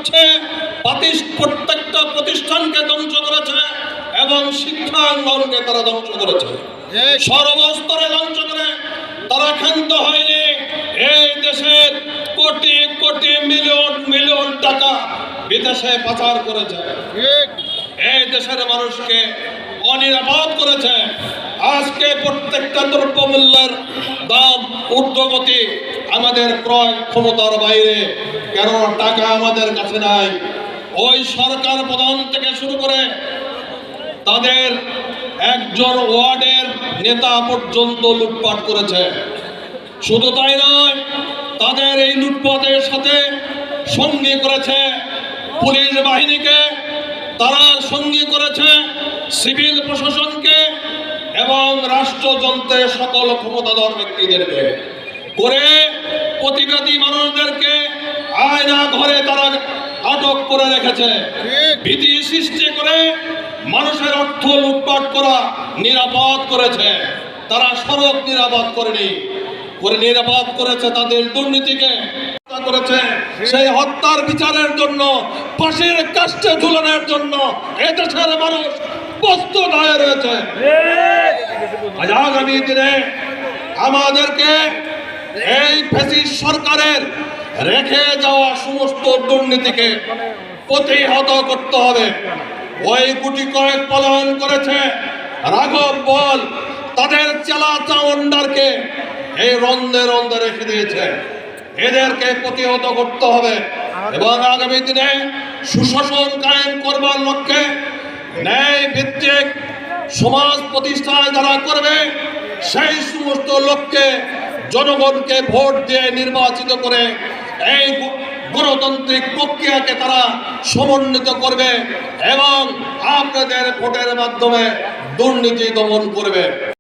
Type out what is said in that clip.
করছে, প্রত্যেকটা প্রতিষ্ঠানকে ধ্বংস করেছে এবং শিক্ষাঙ্গনকে তারা ধ্বংস করেছে, সর্বস্তরে ধ্বংস করে তারা ক্ষান্ত হয়নি। এই দেশের কোটি কোটি মিলিয়ন মিলিয়ন টাকা বিদেশে পাচার করেছে, এই দেশের মানুষকে অনিরাপদ করেছে। আজকে প্রত্যেকটা দ্রব্যমূল্যের দাম ঊর্ধ্বগতি, আমাদের ক্রয় ক্ষমতার বাইরে। কেন? টাকা আমাদের কাছে নাই। ওই সরকার প্রধান থেকে শুরু করে তাদের একজন ওয়ার্ডের নেতা পর্যন্ত লুটপাট করেছে। শুধু তাই নয়, তাদের এই লুটপাটের সাথে সঙ্গী করেছে পুলিশ বাহিনীকে, তারা সঙ্গী করেছে সিভিল প্রশাসনকে এবং রাষ্ট্রযন্ত্রের সকল ক্ষমতাধর ব্যক্তিদেরকে, করে প্রতিবাদী মানুষদেরকে আয়না ঘরে তারা আটক করে রেখেছে। ভীতি সৃষ্টি করে মানুষের অর্থ লুটপাট করা নিরাপদ করেছে। তারা সড়ক নিরাপদ করেনি, করে নিরাপদ করেছে তাদের দুর্নীতিকে করেছে। সেই হত্যার বিচারের জন্য, ফাঁসির কাস্টে ঝুলানোর জন্য এদেশের মানুষ প্রস্তুত হয়ে রয়েছে। আগামী দিনে আমাদেরকে এই ফ্যাসিস্ট সরকারের রেখে যাওয়া সমস্ত দুর্নীতিকে প্রতিহত করতে হবে। ওই গুটি কয়েক পলায়ন করেছে রাঘব বল তাদের চেলা চামন্ডারকে এই রন্ধে রন্ধে রেখে দিয়েছে, এদেরকে প্রতিহত করতে হবে এবং আগামী দিনে সুশাসন কায়েম করবার লক্ষ্যে ন্যায় ভিত্তিক সমাজ প্রতিষ্ঠায় যারা করবে, সেই সমস্ত লোককে জনগণকে ভোট দিয়ে নির্বাচিত করে এই গণতান্ত্রিক প্রক্রিয়াকে তারা সমন্বিত করবে এবং আপনাদের ভোটের মাধ্যমে দুর্নীতি দমন করবে।